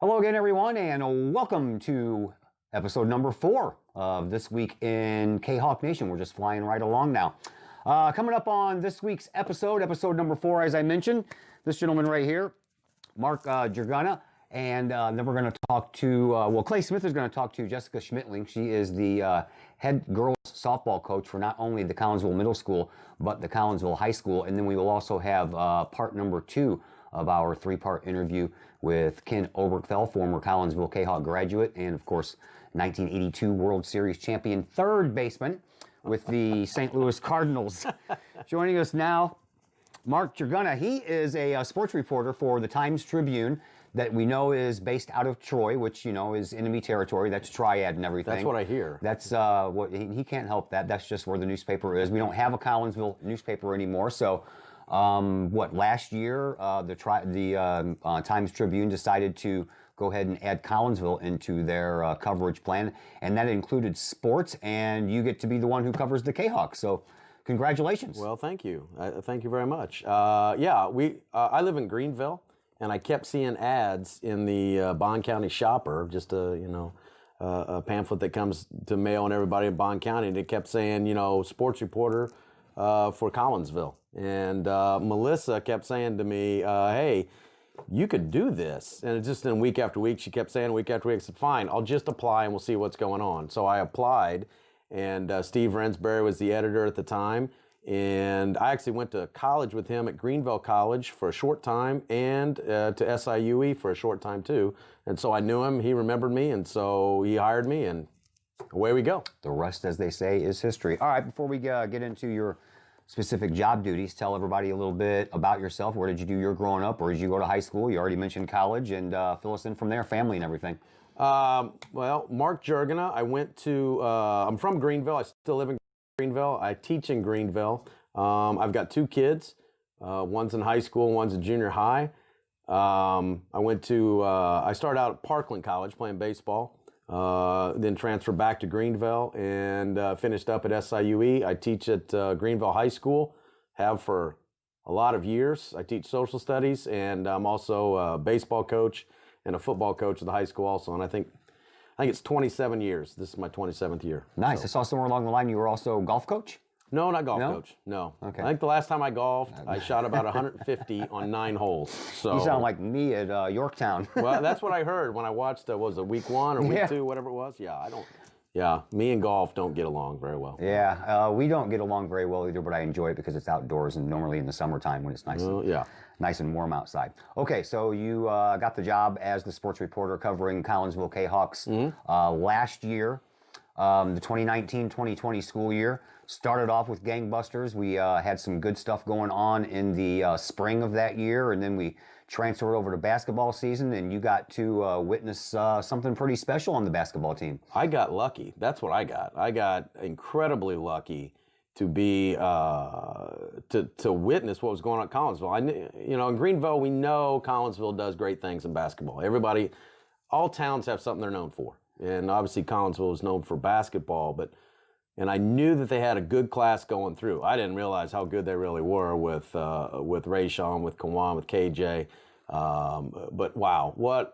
Hello again, everyone, and welcome to episode number 4 of This Week in Kahok Nation. We're just flying right along now. Coming up on this week's episode number 4, as I mentioned, this gentleman right here, Mark Jergana, and then we're going to talk to, Clay Smith is going to talk to Jessica Schmidtling. She is the head girls softball coach for not only the Collinsville Middle School, but the Collinsville High School. And then we will also have part number 2 of our 3-part interview with Ken Oberkfell, former Collinsville Kahok graduate, and of course, 1982 World Series champion third baseman with the St. Louis Cardinals. Joining us now, Mark Jergana. He is a sports reporter for the Times-Tribune that we know is based out of Troy, which, you know, is enemy territory. That's Triad and everything. That's what I hear. That's what he can't help that. That's just where the newspaper is. We don't have a Collinsville newspaper anymore, so last year, the Times-Tribune decided to go ahead and add Collinsville into their coverage plan, and that included sports, and you get to be the one who covers the Kahawks. So, congratulations. Well, thank you. Thank you very much. I live in Greenville, and I kept seeing ads in the Bond County Shopper, just a pamphlet that comes to mail and everybody in Bond County, and it kept saying, sports reporter for Collinsville. And Melissa kept saying to me, hey, you could do this. And just in week after week, she kept saying week after week, I said, fine, I'll just apply and we'll see what's going on. So I applied, and Steve Rensbury was the editor at the time. And I actually went to college with him at Greenville College for a short time, and to SIUE for a short time too. And so I knew him, he remembered me, and so he hired me, and away we go. The rest, as they say, is history. All right, before we get into your specific job duties, tell everybody a little bit about yourself. Where did you do your growing up? Where did you go to high school? You already mentioned college, and fill us in from there, family and everything. Well, Mark Jergana, I'm from Greenville. I still live in Greenville. I teach in Greenville. I've got 2 kids. One's in high school, one's in junior high. I started out at Parkland College playing baseball. Then transferred back to Greenville and finished up at SIUE. I teach at Greenville High School, have for a lot of years. I teach social studies, and I'm also a baseball coach and a football coach at the high school also. And I think it's 27 years. This is my 27th year. Nice. So. I saw somewhere along the line you were also a golf coach? No, not golf coach. No. Okay. I think the last time I golfed, I shot about 150 on 9 holes. So you sound like me at Yorktown. Well, that's what I heard when I watched, week 1 or week 2, whatever it was? Yeah, me and golf don't get along very well. Yeah, we don't get along very well either, but I enjoy it because it's outdoors and normally in the summertime when it's nice and warm outside. Okay, so you got the job as the sports reporter covering Collinsville Kahawks last year. The 2019-2020 school year started off with gangbusters. We had some good stuff going on in the spring of that year, and then we transferred over to basketball season, and you got to witness something pretty special on the basketball team. I got lucky. That's what I got. I got incredibly lucky to be to witness what was going on at Collinsville. In Greenville, we know Collinsville does great things in basketball. All towns have something they're known for. And obviously Collinsville is known for basketball, and I knew that they had a good class going through. I didn't realize how good they really were with Rayshawn, with Kawan, with KJ. But wow,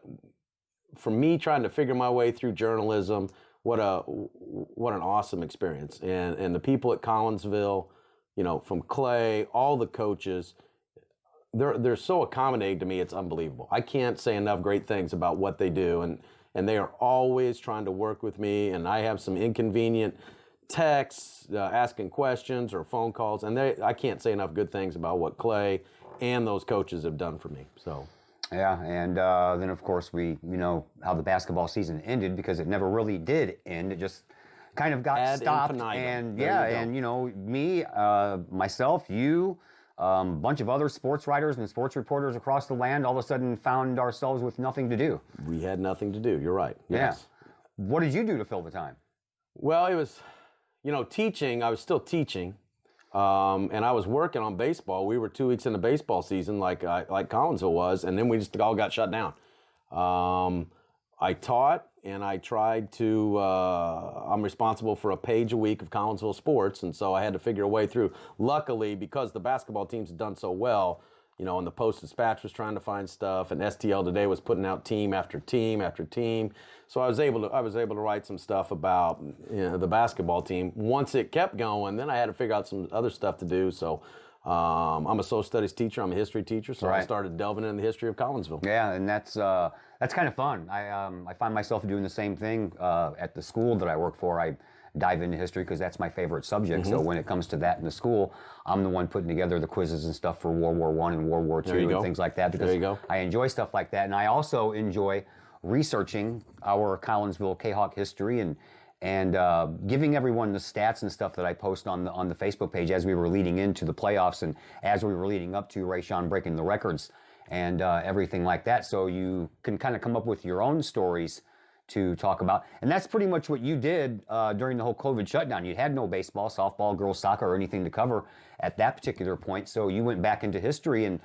for me trying to figure my way through journalism, what an awesome experience. And the people at Collinsville, from Clay, all the coaches, they're so accommodating to me. It's unbelievable. I can't say enough great things about what they do, and they are always trying to work with me, and I have some inconvenient texts, asking questions or phone calls, and I can't say enough good things about what Clay and those coaches have done for me. So, yeah, and then of course we how the basketball season ended, because it never really did end. It just kind of got stopped, and me, myself, you. Bunch of other sports writers and sports reporters across the land all of a sudden found ourselves with nothing to do. We had nothing to do. You're right. Yes. Yeah. What did you do to fill the time? Well, it was, teaching. I was still teaching, and I was working on baseball. We were 2 weeks into baseball season, like Collinsville was, and then we just all got shut down. I taught, and I tried to, I'm responsible for a page a week of Collinsville sports, and so I had to figure a way through. Luckily, because the basketball teams had done so well, and the Post-Dispatch was trying to find stuff, and STL Today was putting out team after team after team. So I was able to write some stuff about the basketball team. Once it kept going, then I had to figure out some other stuff to do. So I'm a social studies teacher. I'm a history teacher. So I started delving into the history of Collinsville. Yeah, and that's kind of fun. I find myself doing the same thing at the school that I work for. I dive into history because that's my favorite subject. So when it comes to that in the school, I'm the one putting together the quizzes and stuff for World War I and World War II and things like that, because I enjoy stuff like that. And I also enjoy researching our Collinsville Kahok history and giving everyone the stats and stuff that I post on the Facebook page as we were leading into the playoffs and as we were leading up to Rayshawn breaking the records and everything like that. So you can kind of come up with your own stories to talk about. And that's pretty much what you did during the whole COVID shutdown. You had no baseball, softball, girls soccer, or anything to cover at that particular point. So you went back into history and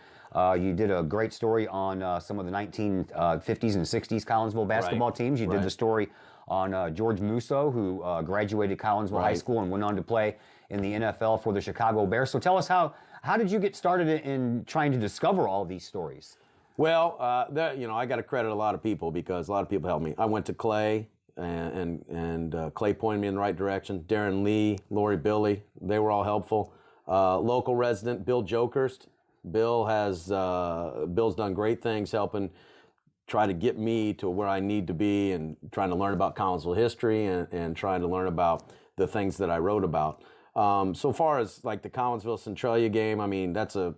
you did a great story on some of the 1950s and 60s Collinsville basketball teams. You did the story on George Musso, who graduated Collinsville High School and went on to play in the NFL for the Chicago Bears. So tell us how did you get started in trying to discover all these stories? Well, I got to credit a lot of people because a lot of people helped me. I went to Clay, and Clay pointed me in the right direction. Darren Lee, Lori Billy, they were all helpful. Local resident Bill Jokerst. Bill's done great things helping try to get me to where I need to be and trying to learn about Collinsville history and trying to learn about the things that I wrote about. So far as like the Collinsville Centralia game, I mean that's a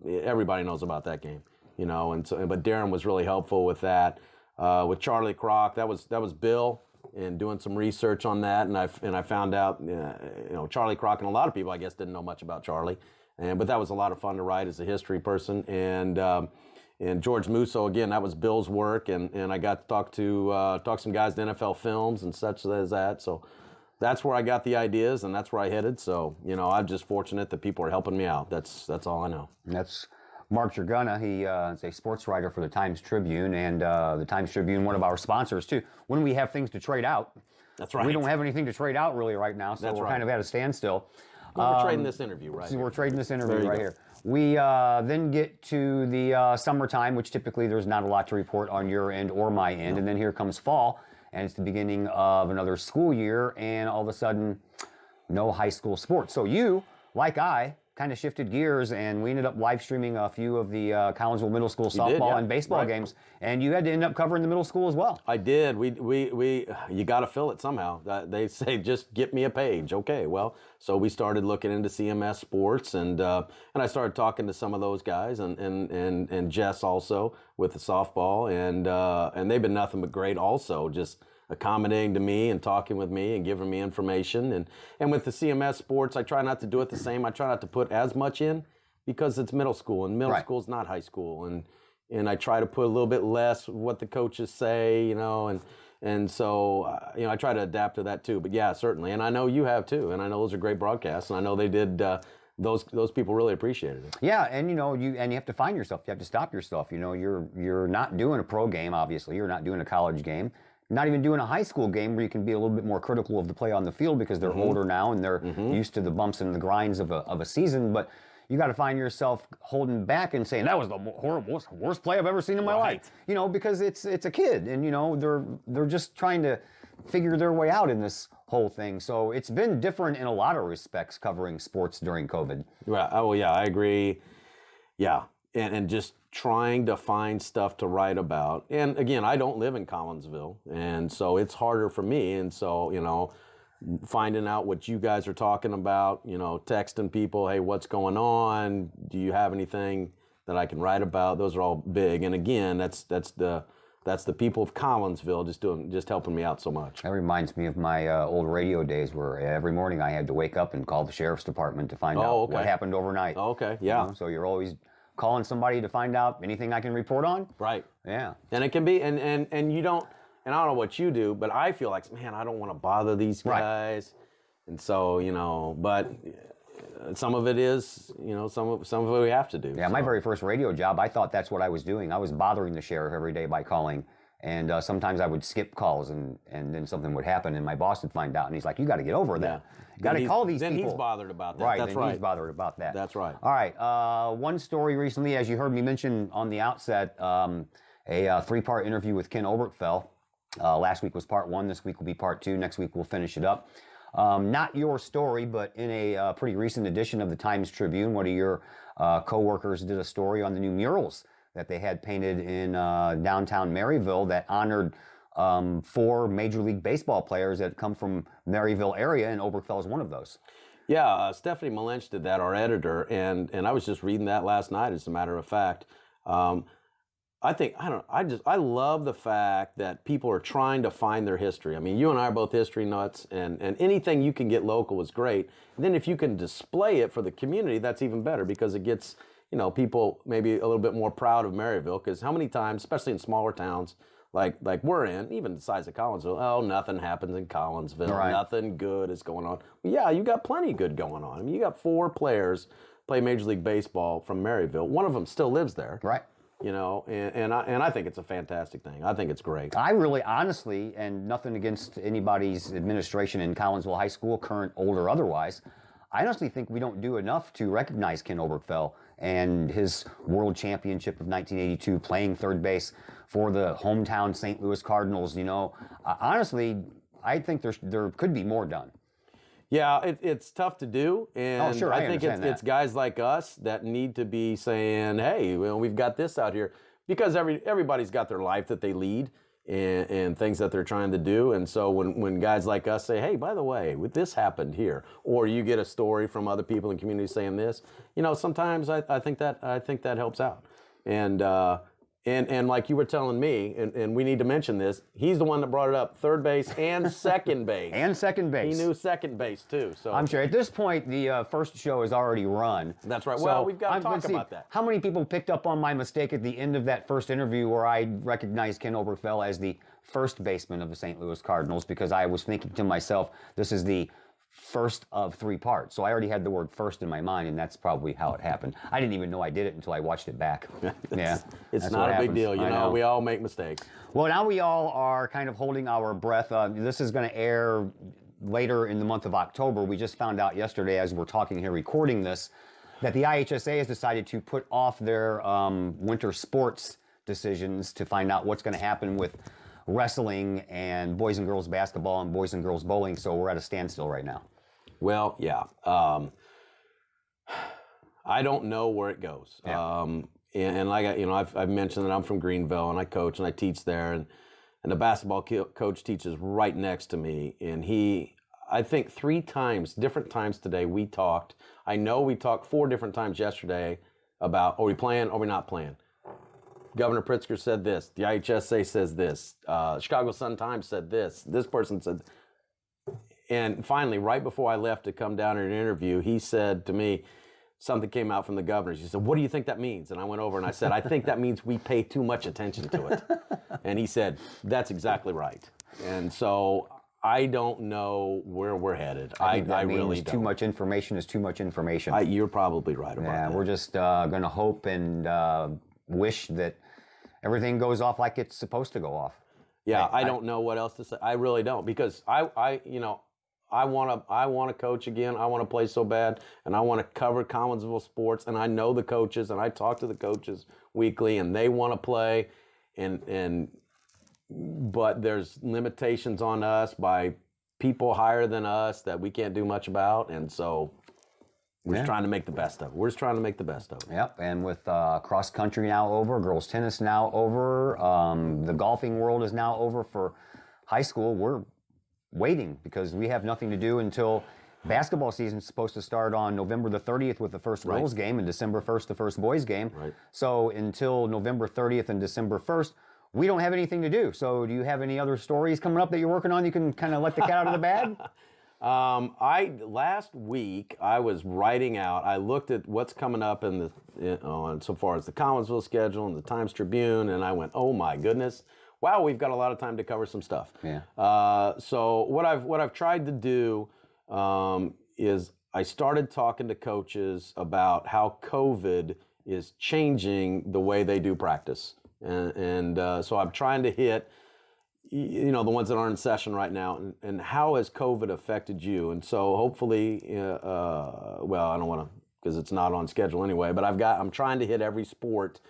everybody knows about that game. But Darren was really helpful with that. With Charlie Kroc, that was Bill, and doing some research on that, and I found out, Charlie Kroc, and a lot of people I guess didn't know much about Charlie, but that was a lot of fun to write as a history person. And George Musso, again, that was Bill's work, and I got to talk to some guys at NFL Films and such as that. So that's where I got the ideas, and that's where I headed. So I'm just fortunate that people are helping me out. That's all I know. That's Mark Dragana. He is a sports writer for the Times-Tribune, and the Times-Tribune, one of our sponsors, too. When we have things to trade out, that's right. We don't have anything to trade out really right now, so we're kind of at a standstill. We're trading this interview right here. We're trading this interview right here. We then get to the summertime, which typically there's not a lot to report on your end or my end, and then here comes fall, and it's the beginning of another school year, and all of a sudden, no high school sports. So you, like I, kind of shifted gears, and we ended up live streaming a few of the Collinsville Middle School softball and baseball games, and you had to end up covering the middle school as well. I did. You got to fill it somehow. They say just get me a page. Okay, well, so we started looking into CMS Sports, and I started talking to some of those guys, and Jess also with the softball, and they've been nothing but great. Also, just accommodating to me and talking with me and giving me information. And with the CMS Sports, I try not to do it the same. I try not to put as much in because it's middle school, and middle school is not high school. And I try to put a little bit less of what the coaches say, and so I try to adapt to that too. But yeah, certainly. And I know you have too. And I know those are great broadcasts. And I know they did. Those people really appreciated it. Yeah, and you have to find yourself. You have to stop yourself. You're not doing a pro game, obviously. You're not doing a college game. Not even doing a high school game where you can be a little bit more critical of the play on the field because they're older now and they're used to the bumps and the grinds of a season. But you got to find yourself holding back and saying that was the worst play I've ever seen in my life. Because it's a kid, and they're just trying to figure their way out in this whole thing. So it's been different in a lot of respects covering sports during COVID. Right. Oh yeah, I agree. Yeah, and just trying to find stuff to write about. And again, I don't live in Collinsville, and so it's harder for me. And so, finding out what you guys are talking about, texting people, hey, what's going on? Do you have anything that I can write about? Those are all big. And again, that's the people of Collinsville just helping me out so much. That reminds me of my old radio days where every morning I had to wake up and call the sheriff's department to find out what happened overnight. Oh, okay, yeah. So you're always calling somebody to find out anything I can report on. Right. Yeah. And it can be, and you don't, and I don't know what you do, but I feel like, man, I don't want to bother these guys. Right. And so, but some of it is, some of it we have to do. Yeah, my very first radio job, I thought that's what I was doing. I was bothering the sheriff every day by calling And sometimes I would skip calls, and then something would happen, and my boss would find out, and he's like, "You got to get over that. You got to call these people." Then he's bothered about that. Right. That's then right. He's bothered about that. That's right. All right. One story recently, as you heard me mention on the outset, a three-part interview with Ken Oberkfell. Last week was part 1. This week will be part 2. Next week we'll finish it up. Not your story, but in a pretty recent edition of the Times Tribune, one of your co-workers did a story on the new murals that they had painted in downtown Maryville that honored 4 Major League Baseball players that come from Maryville area, and Oberkfell is one of those. Yeah, Stephanie Malench did that, our editor, and I was just reading that last night, as a matter of fact. I love the fact that people are trying to find their history. I mean, you and I are both history nuts, and anything you can get local is great. And then if you can display it for the community, that's even better, because it gets, people maybe a little bit more proud of Maryville, because how many times, especially in smaller towns like we're in, even the size of Collinsville, oh, nothing happens in Collinsville, right. Nothing good is going on. Well, yeah, you got plenty good going on. I mean, you got 4 players play Major League Baseball from Maryville. One of them still lives there. Right. And I think it's a fantastic thing. I think it's great. I really, honestly, and nothing against anybody's administration in Collinsville High School, current, old, or otherwise, I honestly think we don't do enough to recognize Ken Oberkfell and his World Championship of 1982, playing third base for the hometown St. Louis Cardinals. Honestly, I think there could be more done. Yeah, it's tough to do, and sure, I think it's guys like us that need to be saying, "Hey, we've got this out here," because everybody's got their life that they lead and things that they're trying to do, and so when guys like us say, "Hey, by the way, this happened here," or you get a story from other people in the community saying this, sometimes I think that helps out, and like you were telling me, and we need to mention this, he's the one that brought it up, third base and second base. And second base. He knew second base, too. So I'm sure at this point, the first show is already run. That's right. Well, we've got to talk about that. How many people picked up on my mistake at the end of that first interview where I recognized Ken Oberkfell as the first baseman of the St. Louis Cardinals, because I was thinking to myself, this is the first of 3 parts. So I already had the word first in my mind, and that's probably how it happened. I didn't even know I did it until I watched it back. Yeah. It's not a big deal. You know, we all make mistakes. Well, now we all are kind of holding our breath. This is going to air later in the month of October. We just found out yesterday, as we're talking here, recording this, that the IHSA has decided to put off their winter sports decisions to find out what's going to happen with wrestling and boys and girls basketball and boys and girls bowling. So we're at a standstill right now. Well, yeah. I don't know where it goes. Yeah. And like I've mentioned that I'm from Greenville, and I coach and I teach there, and the basketball coach teaches right next to me, and I think 3 times, different times today, we talked. I know we talked 4 different times yesterday about, are we playing, are we not playing? Governor Pritzker said this. The IHSA says this. Chicago Sun-Times said this. This person said. And finally, right before I left to come down in an interview, he said to me, something came out from the governor. He said, "What do you think that means?" And I went over and I said, "I think that means we pay too much attention to it." And he said, "That's exactly right." And so I don't know where we're headed. I really don't. Too much information is too much information. You're probably right about that. Yeah, we're just going to hope and wish that everything goes off like it's supposed to go off. Yeah, I don't know what else to say. I really don't, because I want to coach again. I want to play so bad, and I want to cover Collinsville sports. And I know the coaches, and I talk to the coaches weekly, and they want to play, but there's limitations on us by people higher than us that we can't do much about, and so we're just trying to make the best of it. We're just trying to make the best of it. Yep, and with cross country now over, girls tennis now over, the golfing world is now over for high school. We're waiting because we have nothing to do until basketball season is supposed to start on November the 30th with the first girls game and December 1st the first boys game. Right. So until November 30th and December 1st, we don't have anything to do. So do you have any other stories coming up that you're working on you can kind of let the cat out of the bag? Last week I was writing out. I looked at what's coming up in so far as the Collinsville schedule and the Times Tribune, and I went, "Oh my goodness! Wow, we've got a lot of time to cover some stuff." Yeah. So what I've tried to do is I started talking to coaches about how COVID is changing the way they do practice. and so I'm trying to hit, the ones that aren't in session right now, and how has COVID affected you? And so hopefully, well, I don't want to, because it's not on schedule anyway, but I'm trying to hit every sport,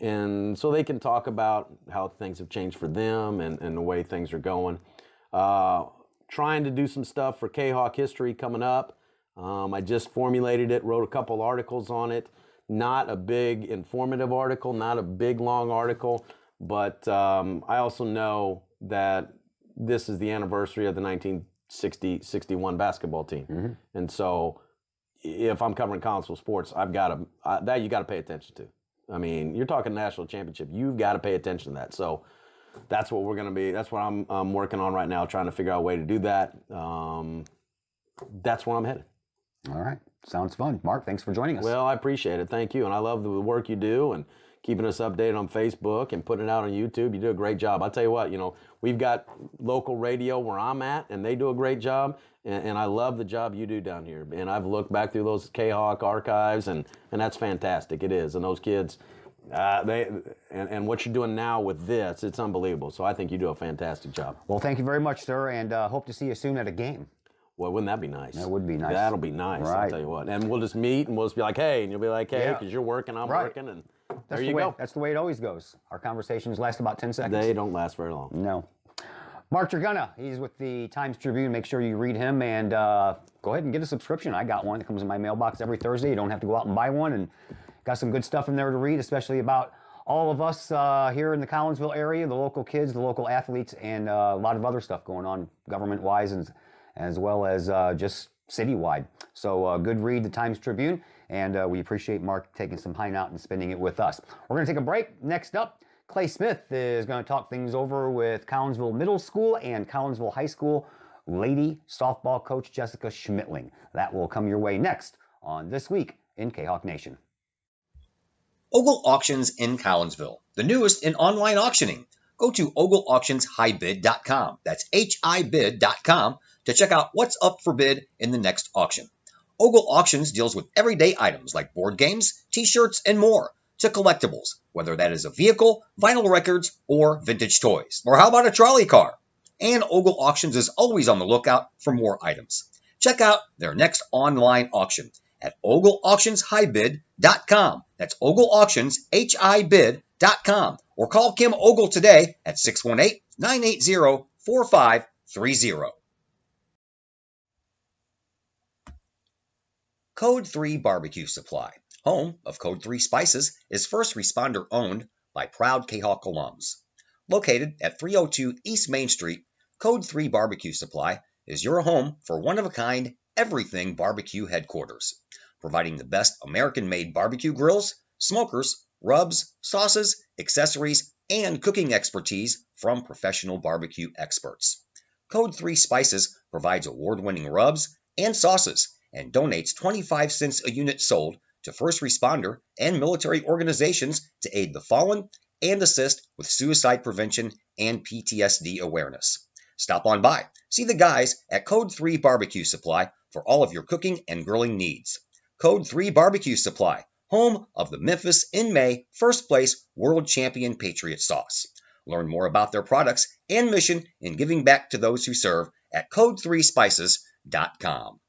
and so they can talk about how things have changed for them and the way things are going. Trying to do some stuff for Kahok history coming up. I just formulated it, wrote a couple articles on it. Not a big informative article, not a big long article, but I also know that this is the anniversary of the 1960-61 basketball team. Mm-hmm. And so if I'm covering Collinsville sports, I've got that you got to pay attention to. I mean, you're talking national championship. You've got to pay attention to that. So that's what we're going to be. That's what I'm working on right now, trying to figure out a way to do that. That's where I'm headed. All right. Sounds fun. Mark, thanks for joining us. Well, I appreciate it. Thank you. And I love the work you do and keeping us updated on Facebook and putting it out on YouTube. You do a great job. I'll tell you what, we've got local radio where I'm at, and they do a great job. And I love the job you do down here. And I've looked back through those Kahok archives, and that's fantastic. It is. And those kids, and what you're doing now with this, it's unbelievable. So I think you do a fantastic job. Well, thank you very much, sir, and hope to see you soon at a game. Well, wouldn't that be nice? That would be nice. That'll be nice, right. I'll tell you what. And we'll just meet, and we'll just be like, hey, and you'll be like, hey, because you're working, I'm working, and there you go. That's the way it always goes. Our conversations last about 10 seconds. They don't last very long. No. Mark Draguna, he's with the Times Tribune. Make sure you read him, and go ahead and get a subscription. I got one that comes in my mailbox every Thursday. You don't have to go out and buy one, and got some good stuff in there to read, especially about all of us here in the Collinsville area, the local kids, the local athletes, and a lot of other stuff going on government-wise, and as well as just citywide. So good read, the Times Tribune, and we appreciate Mark taking some time out and spending it with us. We're going to take a break. Next up, Clay Smith is going to talk things over with Collinsville Middle School and Collinsville High School lady softball coach Jessica Schmitling. That will come your way next on This Week in Kahok Nation. Ogle Auctions in Collinsville, the newest in online auctioning. Go to ogleauctionshighbid.com. That's HIBid.com to check out what's up for bid in the next auction. Ogle Auctions deals with everyday items like board games, t-shirts, and more, to collectibles, whether that is a vehicle, vinyl records, or vintage toys. Or how about a trolley car? And Ogle Auctions is always on the lookout for more items. Check out their next online auction at ogleauctionshighbid.com. That's ogleauctionshighbid.com. Or call Kim Ogle today at 618-980-4530. Code 3 Barbecue Supply, home of Code 3 Spices, is first responder owned by proud Kahok alums. Located at 302 East Main Street, Code 3 Barbecue Supply is your home for one-of-a-kind everything barbecue headquarters, providing the best American-made barbecue grills, smokers, rubs, sauces, accessories, and cooking expertise from professional barbecue experts. Code 3 Spices provides award-winning rubs and sauces and donates 25 cents a unit sold to first responder and military organizations to aid the fallen and assist with suicide prevention and PTSD awareness. Stop on by. See the guys at Code 3 Barbecue Supply for all of your cooking and grilling needs. Code 3 Barbecue Supply, home of the Memphis in May first place world champion Patriot sauce. Learn more about their products and mission in giving back to those who serve at code3spices.com.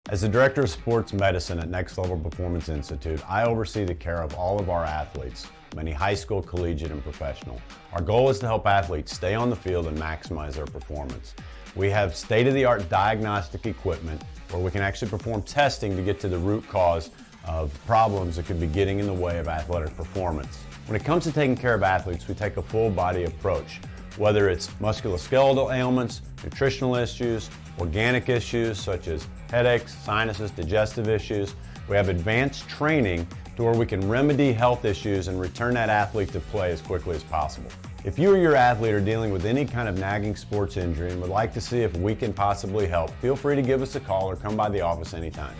As the Director of Sports Medicine at Next Level Performance Institute, I oversee the care of all of our athletes, many high school, collegiate, and professional. Our goal is to help athletes stay on the field and maximize their performance. We have state-of-the-art diagnostic equipment where we can actually perform testing to get to the root cause of problems that could be getting in the way of athletic performance. When it comes to taking care of athletes, we take a full-body approach, whether it's musculoskeletal ailments, nutritional issues, organic issues such as headaches, sinuses, digestive issues. We have advanced training to where we can remedy health issues and return that athlete to play as quickly as possible. If you or your athlete are dealing with any kind of nagging sports injury and would like to see if we can possibly help, feel free to give us a call or come by the office anytime.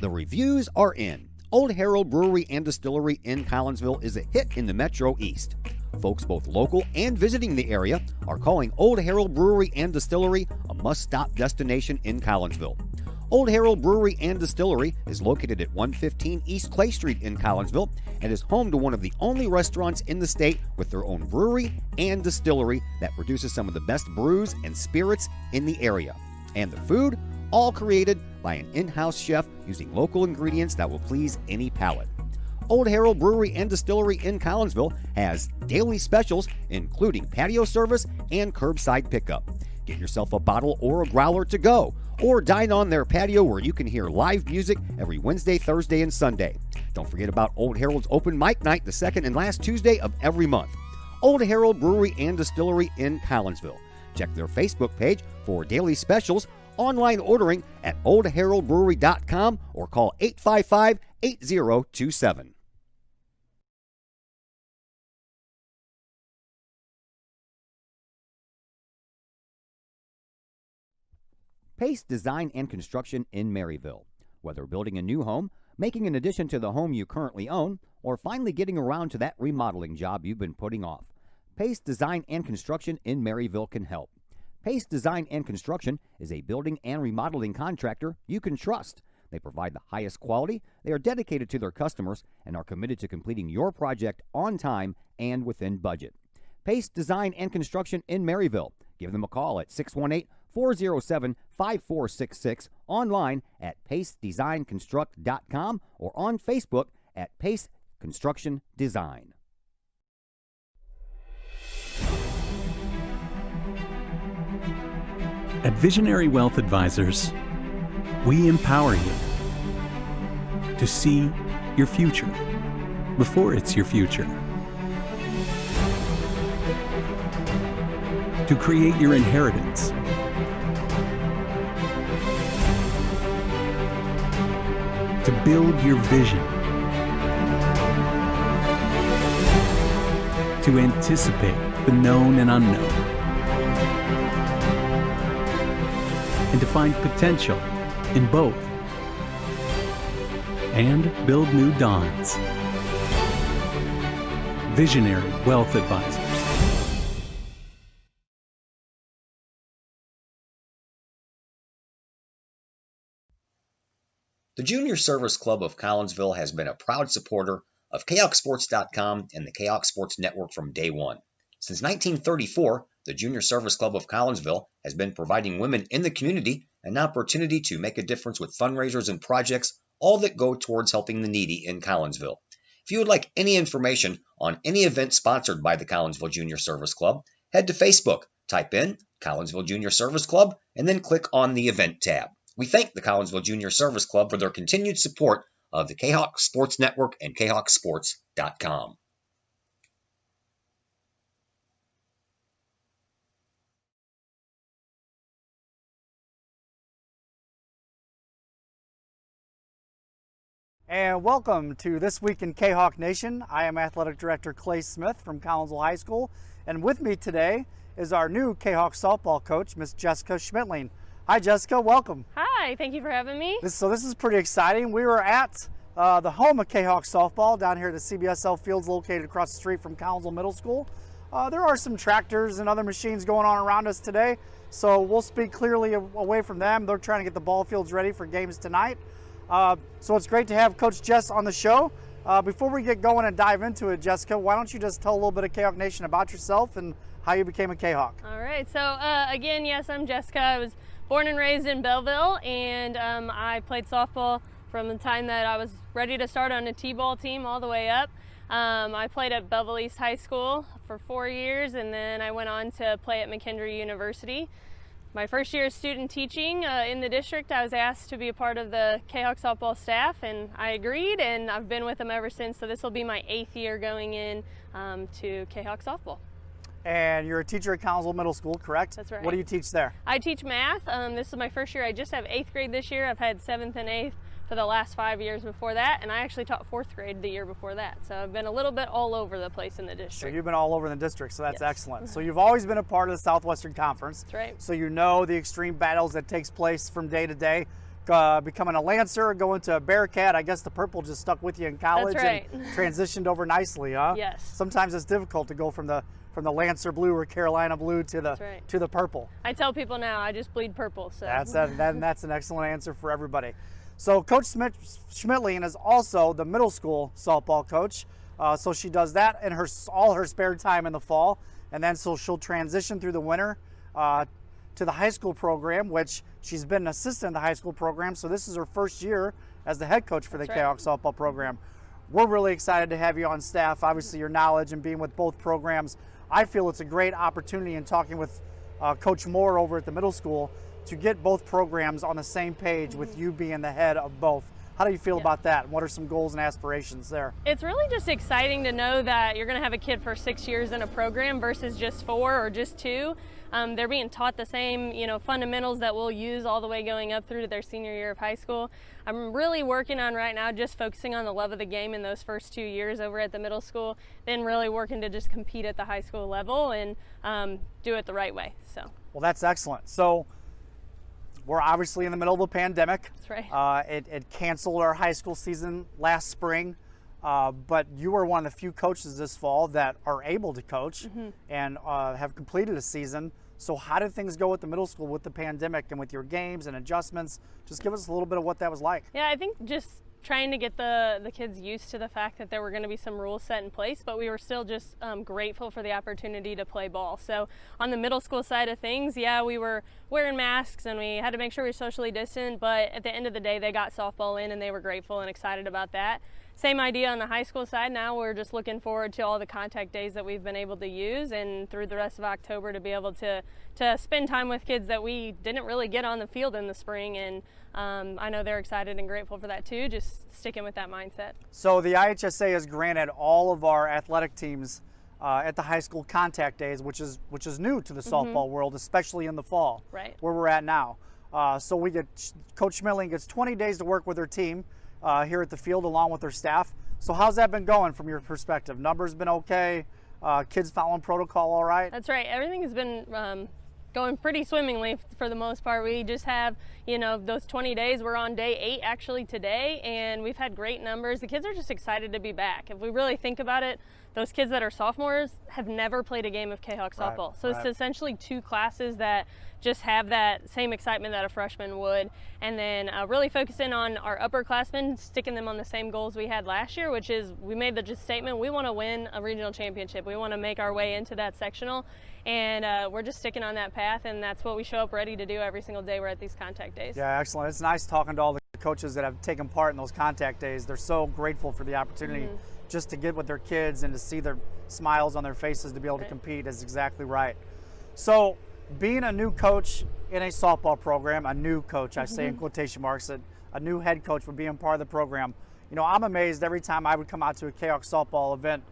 The reviews are in. Old Harold Brewery and Distillery in Collinsville is a hit in the Metro East. Folks both local and visiting the area are calling Old Herald Brewery and Distillery a must-stop destination in Collinsville. Old Herald Brewery and Distillery is located at 115 East Clay Street in Collinsville and is home to one of the only restaurants in the state with their own brewery and distillery that produces some of the best brews and spirits in the area. And the food, all created by an in-house chef using local ingredients that will please any palate. Old Herald Brewery and Distillery in Collinsville has daily specials, including patio service and curbside pickup. Get yourself a bottle or a growler to go, or dine on their patio where you can hear live music every Wednesday, Thursday, and Sunday. Don't forget about Old Herald's open mic night the second and last Tuesday of every month. Old Herald Brewery and Distillery in Collinsville. Check their Facebook page for daily specials, online ordering at oldheraldbrewery.com, or call 855-8027. Pace Design and Construction in Maryville. Whether building a new home, making an addition to the home you currently own, or finally getting around to that remodeling job you've been putting off, Pace Design and Construction in Maryville can help. Pace Design and Construction is a building and remodeling contractor you can trust. They provide the highest quality, they are dedicated to their customers, and are committed to completing your project on time and within budget. Pace Design and Construction in Maryville. Give them a call at 618-407-5466, online at pacedesignconstruct.com, or on Facebook at Pace Construction Design. At Visionary Wealth Advisors, we empower you to see your future before it's your future, to create your inheritance, to build your vision, to anticipate the known and unknown, and to find potential in both, and build new dawns. Visionary Wealth Advisors. The Junior Service Club of Collinsville has been a proud supporter of KahokSports.com and the Kahok Sports Network from day one. Since 1934, the Junior Service Club of Collinsville has been providing women in the community an opportunity to make a difference with fundraisers and projects, all that go towards helping the needy in Collinsville. If you would like any information on any event sponsored by the Collinsville Junior Service Club, head to Facebook, type in Collinsville Junior Service Club, and then click on the event tab. We thank the Collinsville Junior Service Club for their continued support of the Kahok Sports Network and KahokSports.com. And welcome to This Week in Kahok Nation. I am Athletic Director Clay Smith from Collinsville High School, and with me today is our new Kahok softball coach, Miss Jessica Schmitling. Hi Jessica, welcome. Hi, thank you for having me. This is pretty exciting. We were at the home of Kahok softball down here at the CBSL fields located across the street from Collinsville Middle School. There are some tractors and other machines going on around us today, so we'll speak clearly away from them. They're trying to get the ball fields ready for games tonight. So it's great to have Coach Jess on the show. Before we get going and dive into it, Jessica, why don't you just tell a little bit of Kahok Nation about yourself and how you became a Kahok? All right, so again, yes, I'm Jessica. I was born and raised in Belleville, and I played softball from the time that I was ready to start on a T-ball team all the way up. I played at Belleville East High School for 4 years, and then I went on to play at McKendree University. My first year of student teaching in the district, I was asked to be a part of the Kahok softball staff, and I agreed, and I've been with them ever since. So this will be my 8th year going in to Kahok softball. And you're a teacher at Collinsville Middle School, correct? That's right. What do you teach there? I teach math. This is my first year. I just have 8th grade this year. I've had 7th and 8th for the last 5 years before that, and I actually taught 4th grade the year before that. So I've been a little bit all over the place in the district. So you've been all over the district, so that's Yes. excellent. So you've always been a part of the Southwestern Conference. That's right. So you know the extreme battles that takes place from day to day. becoming a Lancer, going to a Bearcat. I guess the purple just stuck with you in college. That's right. And transitioned over nicely, huh? Yes. Sometimes it's difficult to go from the Lancer blue or Carolina blue to the purple. I tell people now I just bleed purple. So That's an excellent answer for everybody. So Coach Schmidtling is also the middle school softball coach. So she does that in all her spare time in the fall, and then so she'll transition through the winter to the high school program, which she's been an assistant in the high school program. So this is her first year as the head coach for the Kahok softball program. We're really excited to have you on staff. Obviously, your knowledge and being with both programs, I feel it's a great opportunity in talking with Coach Moore over at the middle school to get both programs on the same page with you being the head of both. How do you feel about that? What are some goals and aspirations there? It's really just exciting to know that you're going to have a kid for 6 years in a program versus just 4 or just 2. They're being taught the same, fundamentals that we'll use all the way going up through to their senior year of high school. I'm really working on right now just focusing on the love of the game in those first 2 years over at the middle school, then really working to just compete at the high school level and do it the right way. So. Well, that's excellent. So we're obviously in the middle of a pandemic. That's right. It canceled our high school season last spring, but you were one of the few coaches this fall that are able to coach and have completed a season. So how did things go at the middle school with the pandemic and with your games and adjustments? Just give us a little bit of what that was like. Yeah, I think just trying to get the kids used to the fact that there were going to be some rules set in place, but we were still just grateful for the opportunity to play ball. So on the middle school side of things, yeah, we were wearing masks and we had to make sure we were socially distant, but at the end of the day, they got softball in and they were grateful and excited about that. Same idea on the high school side. Now we're just looking forward to all the contact days that we've been able to use and through the rest of October to be able to spend time with kids that we didn't really get on the field in the spring. And I know they're excited and grateful for that too, just sticking with that mindset. So the IHSA has granted all of our athletic teams at the high school contact days, which is new to the softball world, especially in the fall, right, where we're at now. So we get Coach Schmidtling gets 20 days to work with her team here at the field along with their staff. So how's that been going from your perspective? Numbers been okay? Kids following protocol all right? That's right. Everything has been going pretty swimmingly for the most part. We just have, those 20 days. We're on day 8 actually today, and we've had great numbers. The kids are just excited to be back. If we really think about it, those kids that are sophomores have never played a game of Kahok softball. So it's essentially 2 classes that just have that same excitement that a freshman would. And then really focusing on our upperclassmen, sticking them on the same goals we had last year, which is we made the just statement, we want to win a regional championship. We want to make our way into that sectional. And we're just sticking on that path, and that's what we show up ready to do every single day we're at these contact days. Yeah, excellent. It's nice talking to all the coaches that have taken part in those contact days. They're so grateful for the opportunity just to get with their kids and to see their smiles on their faces to be able to compete is exactly right. So being a new coach in a softball program, a new coach, I say in quotation marks, a new head coach would be in part of the program. I'm amazed every time I would come out to a Kahok softball event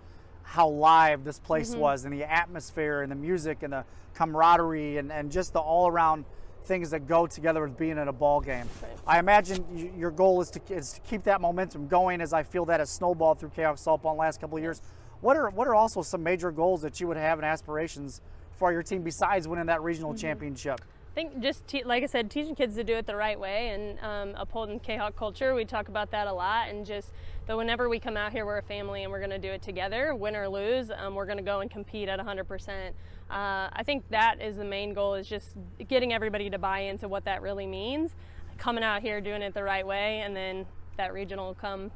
how live this place was, and the atmosphere and the music and the camaraderie and just the all-around things that go together with being at a ball game. Right. I imagine your goal is to keep that momentum going, as I feel that has snowballed through Kahok softball in the last couple of years. What are also some major goals that you would have and aspirations for your team besides winning that regional championship? I think just, like I said, teaching kids to do it the right way and upholding Kahok culture. We talk about that a lot, and just that whenever we come out here, we're a family and we're going to do it together, win or lose. We're going to go and compete at 100%. I think that is the main goal, is just getting everybody to buy into what that really means, coming out here, doing it the right way, and then that regional will come,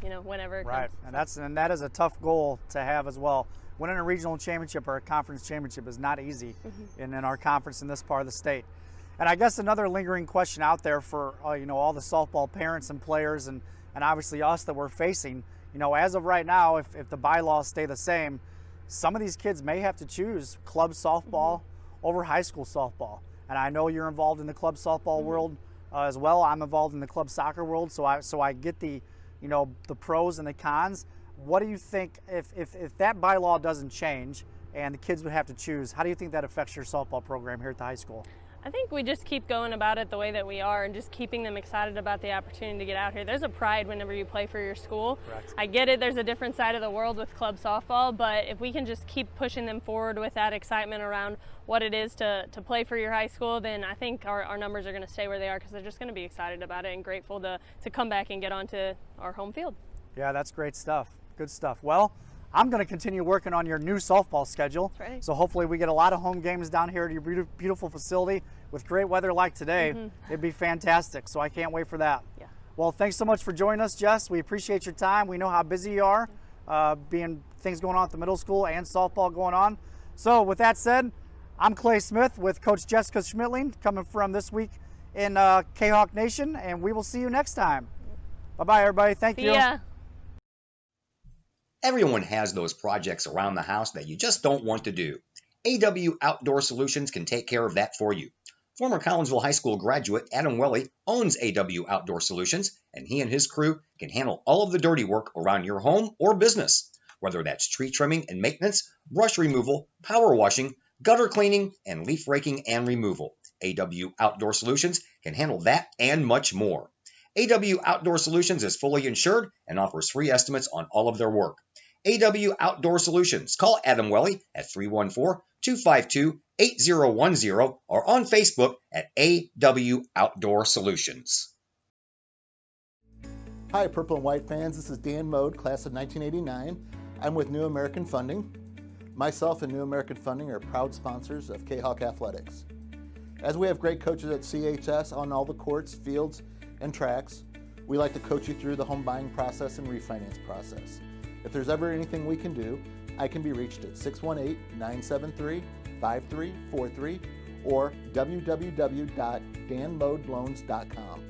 whenever it comes. Right, and that is a tough goal to have as well. Winning a regional championship or a conference championship is not easy in our conference in this part of the state. And I guess another lingering question out there for all the softball parents and players and obviously us that we're facing, as of right now, if the bylaws stay the same, some of these kids may have to choose club softball over high school softball. And I know you're involved in the club softball world as well. I'm involved in the club soccer world, so I get the the pros and the cons. What do you think, if that bylaw doesn't change and the kids would have to choose, how do you think that affects your softball program here at the high school? I think we just keep going about it the way that we are and just keeping them excited about the opportunity to get out here. There's a pride whenever you play for your school. Correct. I get it, there's a different side of the world with club softball, but if we can just keep pushing them forward with that excitement around what it is to play for your high school, then I think our numbers are going to stay where they are because they're just going to be excited about it and grateful to come back and get onto our home field. Yeah, that's great stuff. Good stuff. Well, I'm going to continue working on your new softball schedule. That's right. So hopefully we get a lot of home games down here at your beautiful facility with great weather like today. It'd be fantastic. So I can't wait for that. Yeah. Well, thanks so much for joining us, Jess. We appreciate your time. We know how busy you are, being things going on at the middle school and softball going on. So with that said, I'm Clay Smith with Coach Jessica Schmitling coming from this week in Kahok Nation, and we will see you next time. Bye-bye, everybody. Thank you. See ya. Everyone has those projects around the house that you just don't want to do. AW Outdoor Solutions can take care of that for you. Former Collinsville High School graduate Adam Welly owns AW Outdoor Solutions, and he and his crew can handle all of the dirty work around your home or business, whether that's tree trimming and maintenance, brush removal, power washing, gutter cleaning, and leaf raking and removal. AW Outdoor Solutions can handle that and much more. AW Outdoor Solutions is fully insured and offers free estimates on all of their work. AW Outdoor Solutions. Call Adam Welly at 314-252-8010 or on Facebook at AW Outdoor Solutions. Hi, Purple and White fans. This is Dan Mode, class of 1989. I'm with New American Funding. Myself and New American Funding are proud sponsors of Kahok Athletics. As we have great coaches at CHS on all the courts, fields, and tracks, we like to coach you through the home buying process and refinance process. If there's ever anything we can do, I can be reached at 618-973-5343 or www.danmodeloans.com.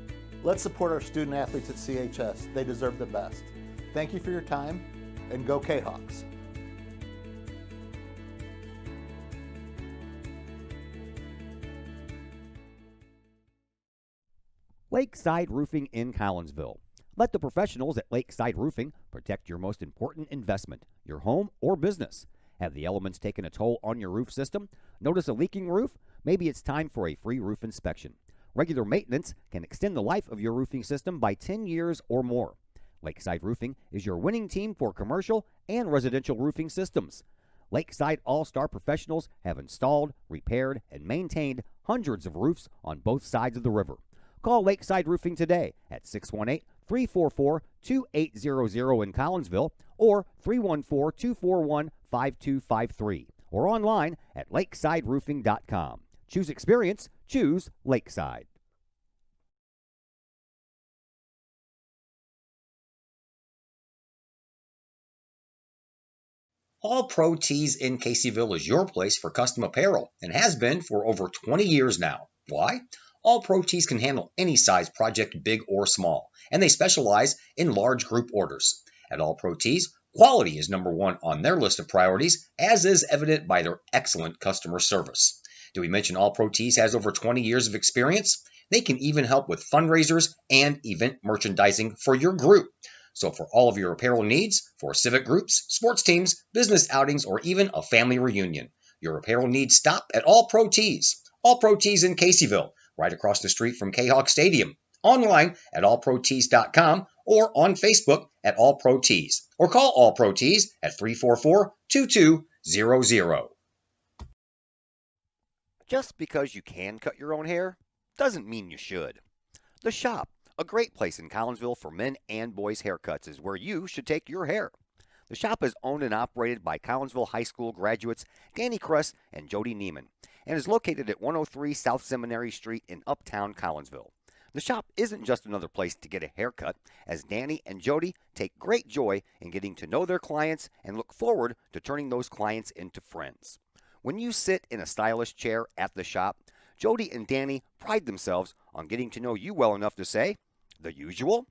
Let's support our student athletes at CHS. They deserve the best. Thank you for your time, and go Kahawks. Lakeside Roofing in Collinsville. Let the professionals at Lakeside Roofing protect your most important investment, your home or business. Have the elements taken a toll on your roof system? Notice a leaking roof? Maybe it's time for a free roof inspection. Regular maintenance can extend the life of your roofing system by 10 years or more. Lakeside Roofing is your winning team for commercial and residential roofing systems. Lakeside All-Star professionals have installed, repaired, and maintained hundreds of roofs on both sides of the river. Call Lakeside Roofing today at 618-344-2800 in Collinsville or 314-241-5253 or online at lakesideroofing.com. Choose experience, choose Lakeside. All Pro Tees in Caseyville is your place for custom apparel and has been for over 20 years now. Why? All Pro Tees can handle any size project, big or small, and they specialize in large group orders. At All Pro Tees, quality is number one on their list of priorities, as is evident by their excellent customer service. Did we mention All Pro Tees has over 20 years of experience? They can even help with fundraisers and event merchandising for your group. So for all of your apparel needs, for civic groups, sports teams, business outings, or even a family reunion, your apparel needs stop at All Pro Tees. All Pro Tees in Caseyville, right across the street from Kahok Stadium. Online at allprotees.com or on Facebook at All Pro Tees. Or call All Pro Tees at 344-2200. Just because you can cut your own hair doesn't mean you should. The Shop, a great place in Collinsville for men and boys haircuts, is where you should take your hair. The Shop is owned and operated by Collinsville High School graduates Danny Kress and Jody Neiman and is located at 103 South Seminary Street in Uptown Collinsville. The Shop isn't just another place to get a haircut, as Danny and Jody take great joy in getting to know their clients and look forward to turning those clients into friends. When you sit in a stylish chair at the Shop, Jody and Danny pride themselves on getting to know you well enough to say, the usual?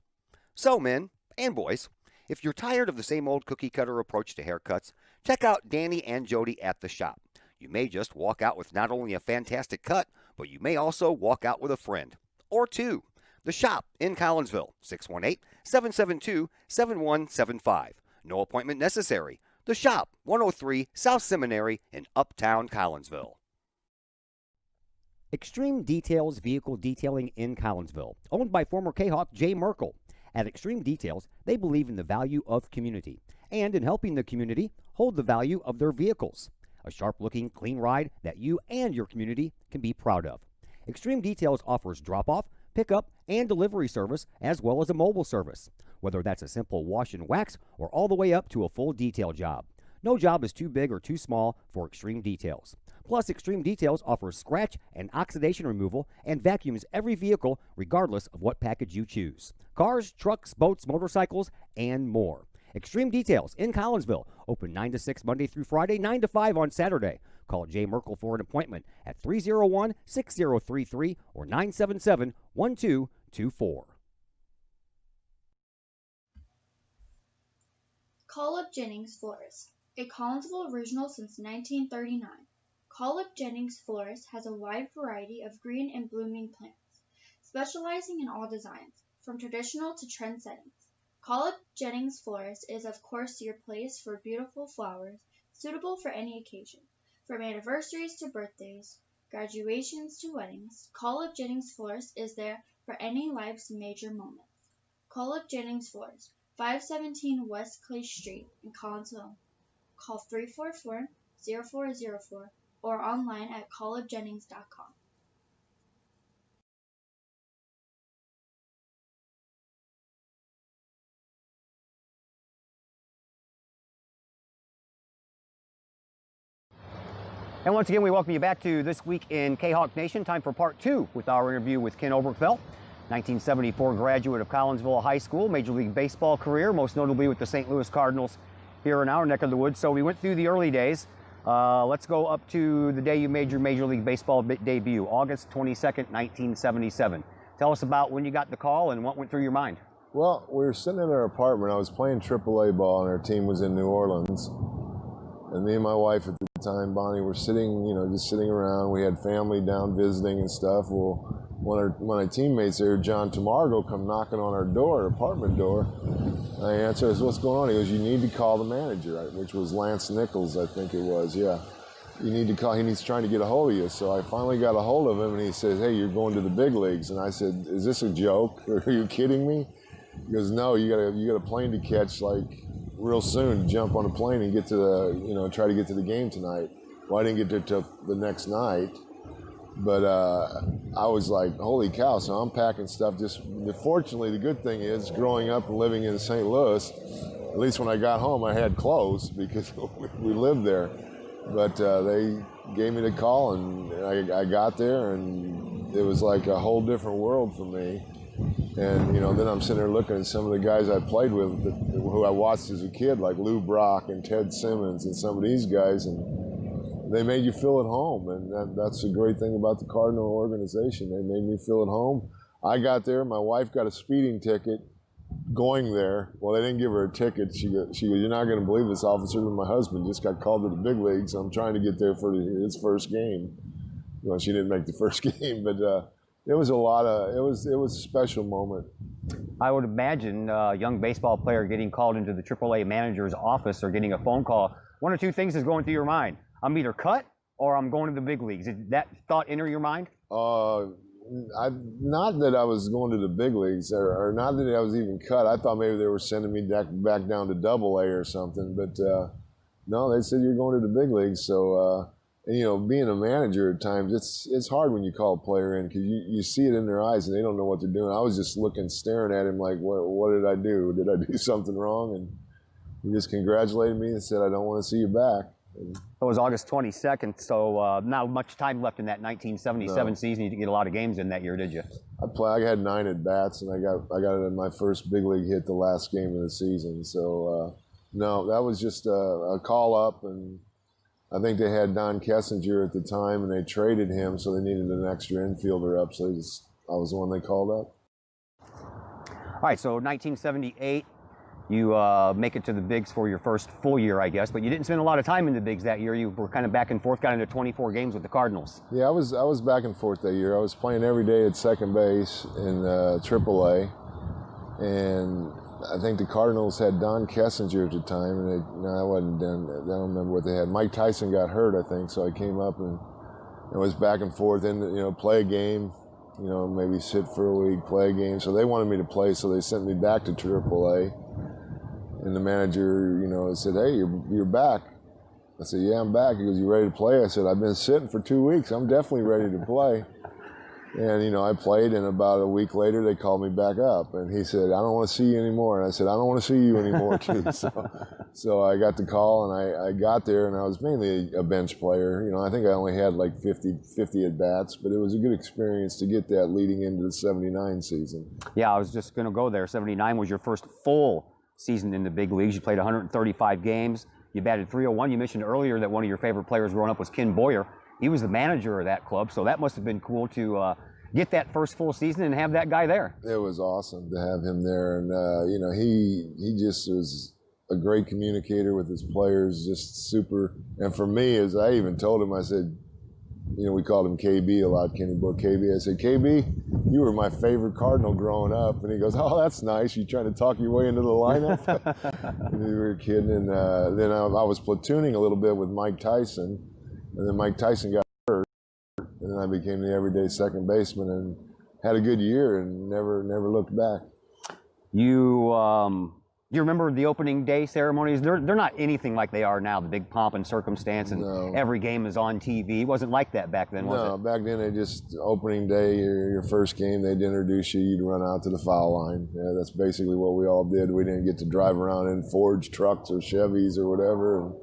So, men and boys, if you're tired of the same old cookie-cutter approach to haircuts, check out Danny and Jody at the Shop. You may just walk out with not only a fantastic cut, but you may also walk out with a friend. Or two. The Shop in Collinsville, 618-772-7175. No appointment necessary. The Shop, 103 South Seminary in Uptown Collinsville. Extreme Details Vehicle Detailing in Collinsville, owned by former Kahok Jay Merkel. At Extreme Details, they believe in the value of community and in helping the community hold the value of their vehicles. A sharp-looking, clean ride that you and your community can be proud of. Extreme Details offers drop-off, pickup, and delivery service, as well as a mobile service, whether that's a simple wash and wax or all the way up to a full detail job. No job is too big or too small for Extreme Details. Plus, Extreme Details offers scratch and oxidation removal and vacuums every vehicle regardless of what package you choose. Cars, trucks, boats, motorcycles, and more. Extreme Details in Collinsville, open 9 to 6 Monday through Friday, 9 to 5 on Saturday. Call Jay Merkel for an appointment at 301-6033 or 977-1224. Call Up Jennings Florist, a Collinsville original since 1939. Call Up Jennings Florist has a wide variety of green and blooming plants, specializing in all designs, from traditional to trend settings. Call Up Jennings Florist is of course your place for beautiful flowers, suitable for any occasion. From anniversaries to birthdays, graduations to weddings, Call Up Jennings Florist is there for any life's major moments. Call Up Jennings Florist, 517 West Clay Street in Collinsville. Call 344-0404 or online at callupjennings.com. And once again, we welcome you back to This Week in Kahok Nation. Time for part 2 with our interview with Ken Oberkfell, 1974 graduate of Collinsville High School, Major League Baseball career, most notably with the St. Louis Cardinals here in our neck of the woods. So we went through the early days. Let's go up to the day you made your Major League Baseball debut, August 22nd, 1977. Tell us about when you got the call and what went through your mind. Well, we were sitting in our apartment. I was playing AAA ball, and our team was in New Orleans. And me and my wife at the time, Bonnie, were sitting, just sitting around. We had family down visiting and stuff. Well, one of my teammates there, John Tamargo, come knocking on our door, our apartment door. I answer, I said, what's going on? He goes, you need to call the manager, which was Lance Nichols, I think it was, yeah. You need to call, he's trying to get a hold of you. So I finally got a hold of him, and he says, hey, you're going to the big leagues. And I said, is this a joke? Are you kidding me? He goes, no, you got a plane to catch, real soon, jump on a plane and get to the, try to get to the game tonight. Well, I didn't get there till the next night, but I was like, holy cow, so I'm packing stuff. Fortunately, the good thing is, growing up and living in St. Louis, at least when I got home, I had clothes because we lived there. But they gave me the call, and I got there, and it was like a whole different world for me. And, then I'm sitting there looking at some of the guys I played with, who I watched as a kid, like Lou Brock and Ted Simmons and some of these guys, and they made you feel at home. And that's the great thing about the Cardinal organization. They made me feel at home. I got there. My wife got a speeding ticket going there. Well, they didn't give her a ticket. She goes, you're not going to believe this, officer, but my husband just got called to the big leagues. I'm trying to get there for his first game. Well, she didn't make the first game, but it was it was a special moment. I would imagine a young baseball player getting called into the AAA manager's office or getting a phone call, one or two things is going through your mind. I'm either cut or I'm going to the big leagues. Did that thought enter your mind? Not that I was going to the big leagues, or not that I was even cut. I thought maybe they were sending me back down to AA or something. But no, they said you're going to the big leagues. So, being a manager at times, it's hard when you call a player in because you see it in their eyes and they don't know what they're doing. I was just staring at him like, what did I do? Did I do something wrong? And he just congratulated me and said, I don't want to see you back. It was August 22nd, so not much time left in that 1977 season. You didn't get a lot of games in that year, did you? I had 9 at-bats, and I got my first big league hit the last game of the season. So, no, that was just a call-up, and I think they had Don Kessinger at the time, and they traded him, so they needed an extra infielder up, so I was the one they called up. All right, so 1978. You make it to the bigs for your first full year, I guess, but you didn't spend a lot of time in the bigs that year. You were kind of back and forth, got into 24 games with the Cardinals. Yeah, I was back and forth that year. I was playing every day at second base in AAA, and I think the Cardinals had Don Kessinger at the time, and I don't remember what they had. Mike Tyson got hurt, I think, so I came up and It was back and forth, and play a game, maybe sit for a week, play a game. So they wanted me to play, so they sent me back to AAA. And the manager, said, "Hey, you're back." I said, "Yeah, I'm back." He goes, "You ready to play?" I said, "I've been sitting for 2 weeks. I'm definitely ready to play." And, I played, and about a week later, they called me back up. And he said, "I don't want to see you anymore." And I said, "I don't want to see you anymore, too." So I got the call, and I got there, and I was mainly a bench player. I think I only had like 50 at-bats, but it was a good experience to get that leading into the 79 season. Yeah, I was just going to go there. 79 was your first full season in the big leagues. You played 135 games. You batted .301. You mentioned earlier that one of your favorite players growing up was Ken Boyer. He was the manager of that club, so that must have been cool to get that first full season and have that guy there. It was awesome to have him there, and he just was a great communicator with his players, just super. And for me, as I even told him, I said, we called him KB a lot, Kenny Book KB. I said, "KB, you were my favorite Cardinal growing up." And he goes, "Oh, that's nice. You trying to talk your way into the lineup?" And we were kidding. And then I was platooning a little bit with Mike Tyson. And then Mike Tyson got hurt. And then I became the everyday second baseman and had a good year and never looked back. You remember the opening day ceremonies? They're not anything like they are now, the big pomp and circumstance, and every game is on TV. It wasn't like that back then, was it? No, back then they just, opening day, your first game, they'd introduce you, you'd run out to the foul line. Yeah, that's basically what we all did. We didn't get to drive around in Fords trucks or Chevys or whatever.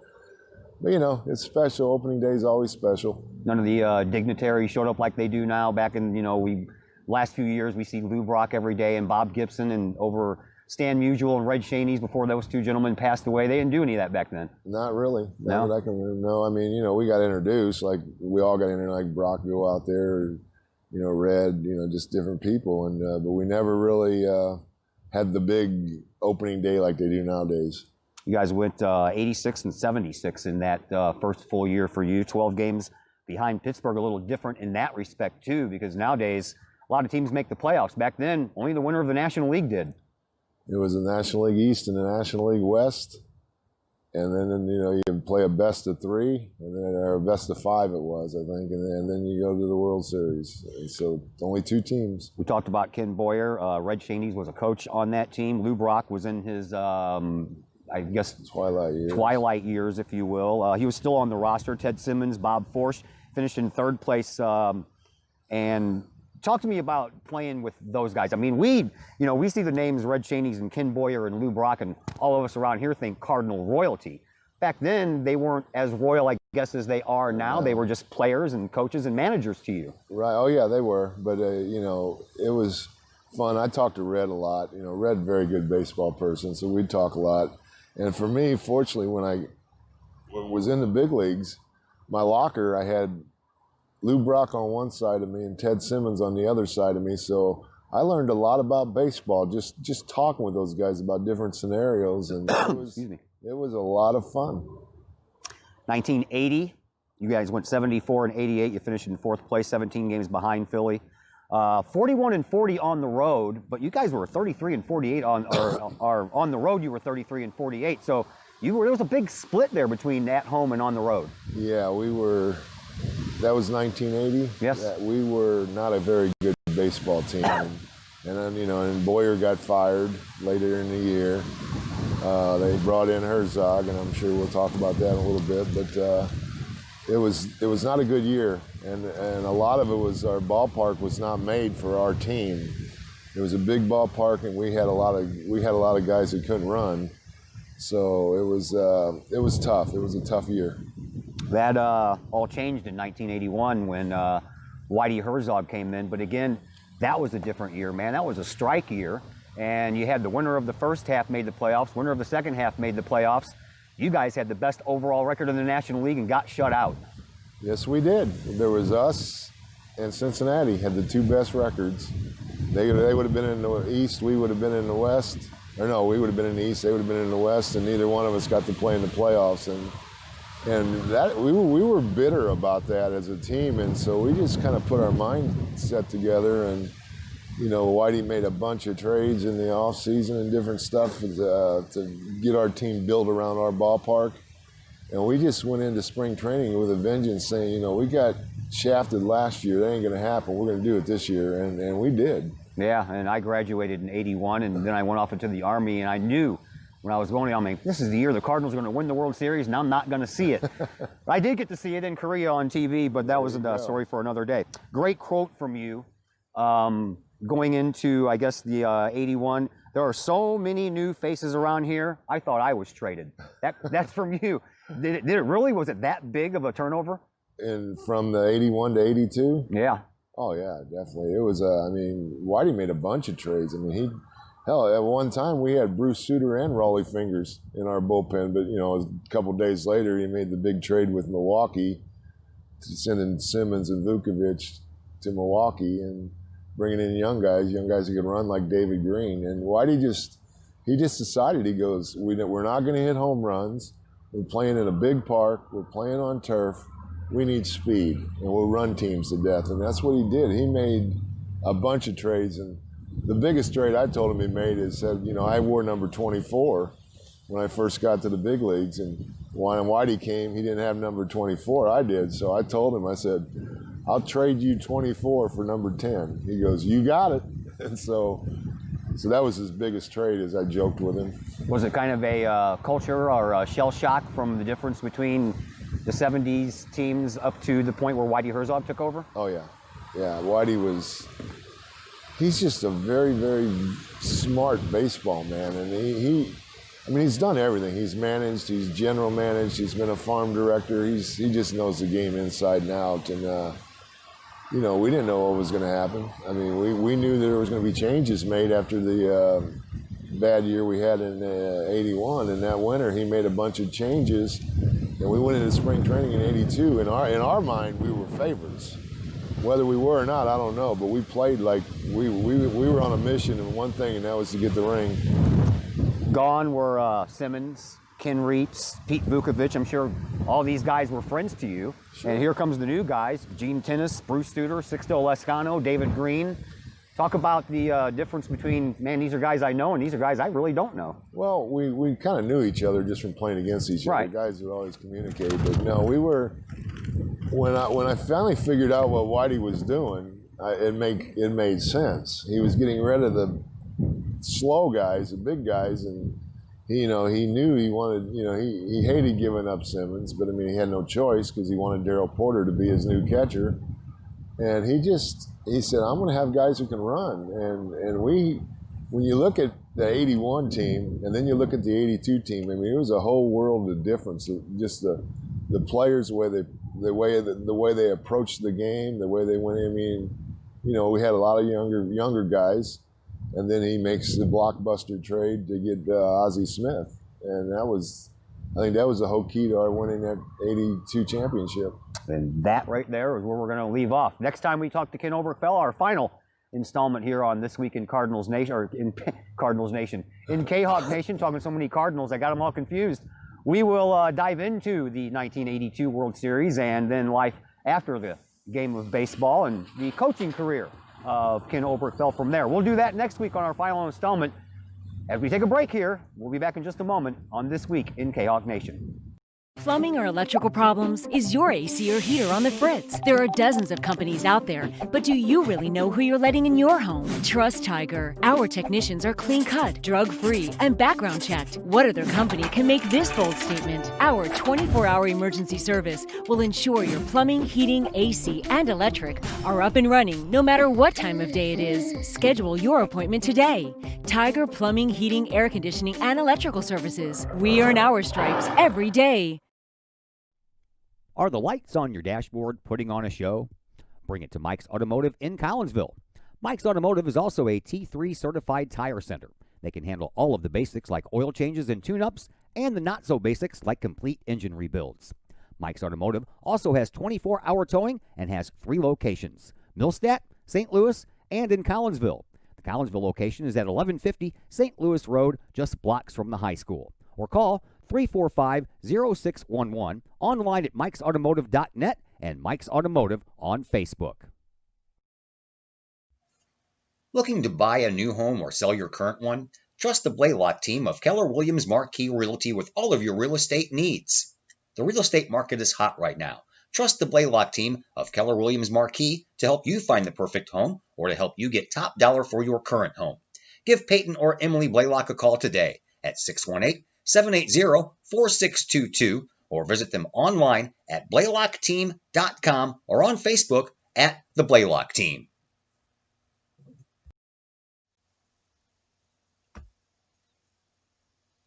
But it's special. Opening day is always special. None of the dignitaries showed up like they do now. Back in, last few years, we see Lou Brock every day and Bob Gibson, and over Stan Musial and Red Shaney's before those two gentlemen passed away. They didn't do any of that back then. Not really. No? Not that I can remember. No, I mean, we got introduced. Like, we all got introduced, like Brock go out there, Red, just different people. And but we never really had the big opening day like they do nowadays. You guys went 86 and 76 in that first full year for you. 12 games behind Pittsburgh, a little different in that respect, too, because nowadays a lot of teams make the playoffs. Back then, only the winner of the National League did. It was the National League East and the National League West. And then, you play a best of three, or a best of five it was, I think. And then you go to the World Series. And so only two teams. We talked about Ken Boyer. Red Shaney's was a coach on that team. Lou Brock was in his, I guess, twilight years, if you will. He was still on the roster. Ted Simmons, Bob Forsch finished in third place. And talk to me about playing with those guys. I mean, we see the names Red Shaney's and Ken Boyer and Lou Brock, and all of us around here think Cardinal royalty. Back then, they weren't as royal, I guess, as they are now. They were just players and coaches and managers to you. Right. Oh, yeah, they were. But, it was fun. I talked to Red a lot. Red, very good baseball person, so we'd talk a lot. And for me, fortunately, when I was in the big leagues, my locker, I had Lou Brock on one side of me and Ted Simmons on the other side of me. So I learned a lot about baseball, just talking with those guys about different scenarios. And it was a lot of fun. 1980, you guys went 74 and 88. You finished in fourth place, 17 games behind Philly. 41 and 40 on the road, but you guys were 33 and 48 on the road. You were 33 and 48. So there was a big split there between at home and on the road. Yeah, we were. That was 1980. Yes. We were not a very good baseball team, and then and Boyer got fired later in the year. They brought in Herzog, and I'm sure we'll talk about that in a little bit. But it was not a good year, and a lot of it was our ballpark was not made for our team. It was a big ballpark, and we had a lot of guys that couldn't run, so it was tough. It was a tough year. That all changed in 1981 when Whitey Herzog came in. But again, that was a different year, man. That was a strike year. And you had the winner of the first half made the playoffs, winner of the second half made the playoffs. You guys had the best overall record in the National League and got shut out. Yes, we did. There was us and Cincinnati had the two best records. They would have been in the East, we would have been in the West. Or no, we would have been in the East, they would have been in the West, and neither one of us got to play in the playoffs. And that we were bitter about that as a team, and so we just kind of put our mindset together. And Whitey made a bunch of trades in the off season and different stuff to get our team built around our ballpark. And we just went into spring training with a vengeance, saying, we got shafted last year. That ain't going to happen. We're going to do it this year. And we did. Yeah, and I graduated in 81, and then I went off into the Army, and I knew when I was going, I mean, this is the year the Cardinals are going to win the World Series, and I'm not going to see it. I did get to see it in Korea on TV, but that was a story for another day. Great quote from you. Going into, I guess, the 81, there are so many new faces around here. I thought I was traded. That's from you. Did it really? Was it that big of a turnover? And from the 81 to 82? Yeah. Oh, yeah, definitely. It was, I mean, Whitey made a bunch of trades. I mean, hell, at one time we had Bruce Sutter and Raleigh Fingers in our bullpen, but, you know, a couple days later he made the big trade with Milwaukee, sending Simmons and Vukovic to Milwaukee and bringing in young guys who could run like David Green. And Whitey just decided, he goes, we're not going to hit home runs. We're playing in a big park. We're playing on turf. We need speed, and we'll run teams to death. And that's what he did. He made a bunch of trades, and the biggest trade I told him he made is said, you know, I wore number 24 when I first got to the big leagues, and when Whitey came, he didn't have number 24. I did, so I told him, I said, I'll trade you 24 for number 10. He goes, you got it. And so that was his biggest trade, as I joked with him. Was it kind of a culture or a shell shock from the difference between the 70s teams up to the point where Whitey Herzog took over? Oh, yeah. Yeah, Whitey he's just a very, very smart baseball man. And he's done everything. He's managed, he's general managed, he's been a farm director. He just knows the game inside and out. And, you know, we didn't know what was going to happen. I mean, we knew that there was going to be changes made after the bad year we had in 81. And that winter, he made a bunch of changes. And we went into spring training in 82. In our mind, we were favorites. Whether we were or not, I don't know. But we played like we were on a mission and one thing, and that was to get the ring. Gone were Simmons, Ken Reitz, Pete Vukovic. I'm sure all these guys were friends to you. Sure. And here comes the new guys: Gene Tennis, Bruce Sutter, Sixto Lescano, David Green. Talk about the difference between, man, these are guys I know and these are guys I really don't know. Well, we kind of knew each other just from playing against each other. Right. Guys would always communicate. But no, we were, when I finally figured out what Whitey was doing, it made sense. He was getting rid of the slow guys, the big guys, and he knew he wanted, he hated giving up Simmons, but I mean, he had no choice because he wanted Darryl Porter to be his new catcher. And he said, I'm going to have guys who can run. And when you look at the 81 team and then you look at the 82 team, I mean, it was a whole world of difference. Just the players, the way they approached the game, the way they went in. I mean, we had a lot of younger guys. And then he makes the blockbuster trade to get Ozzie Smith. And I think that was the whole key to our winning that 82 championship. And that right there is where we're going to leave off. Next time we talk to Ken Oberkfell, our final installment here on This Week in Cardinals Nation, or in Cardinals Nation, in Kahok Nation, talking so many Cardinals, I got them all confused. We will dive into the 1982 World Series and then life after the game of baseball and the coaching career of Ken Oberkfell from there. We'll do that next week on our final installment. As we take a break here, we'll be back in just a moment on This Week in Kahok Nation. Plumbing or electrical problems? Is your AC or heater on the fritz? There are dozens of companies out there, but do you really know who you're letting in your home? Trust Tiger. Our technicians are clean-cut, drug-free, and background-checked. What other company can make this bold statement? Our 24-hour emergency service will ensure your plumbing, heating, AC, and electric are up and running no matter what time of day it is. Schedule your appointment today. Tiger Plumbing, Heating, Air Conditioning, and Electrical Services. We earn our stripes every day. Are the lights on your dashboard putting on a show? Bring it to Mike's Automotive in Collinsville. Mike's Automotive is also a T3 certified tire center. They can handle all of the basics like oil changes and tune-ups and the not-so-basics like complete engine rebuilds. Mike's Automotive also has 24-hour towing and has 3 locations: Millstadt, St. Louis, and in Collinsville. The Collinsville location is at 1150 St. Louis Road, just blocks from the high school. Or call 345-0611, online at mikesautomotive.net and Mike's Automotive on Facebook. Looking to buy a new home or sell your current one? Trust the Blaylock team of Keller Williams Marquis Realty with all of your real estate needs. The real estate market is hot right now. Trust the Blaylock team of Keller Williams Marquis to help you find the perfect home or to help you get top dollar for your current home. Give Peyton or Emily Blaylock a call today at 618-780-4622 or visit them online at blaylockteam.com or on Facebook at the Blaylock Team.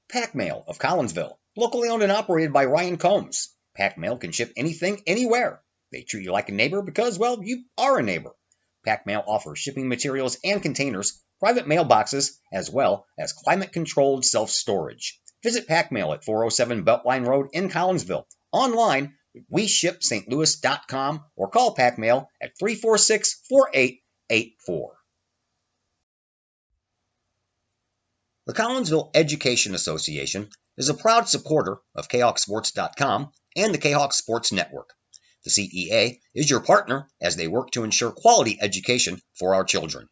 Pack Mail of Collinsville, locally owned and operated by Ryan Combs. Pack Mail can ship anything, anywhere. They treat you like a neighbor because, well, you are a neighbor. Pack Mail offers shipping materials and containers, private mailboxes, as well as climate-controlled self-storage. Visit Pack Mail at 407 Beltline Road in Collinsville. Online, WeShipSt.Louis.com or call Pack Mail at 346-4884. The Collinsville Education Association is a proud supporter of KahokSports.com and the Kahok Sports Network. The CEA is your partner as they work to ensure quality education for our children.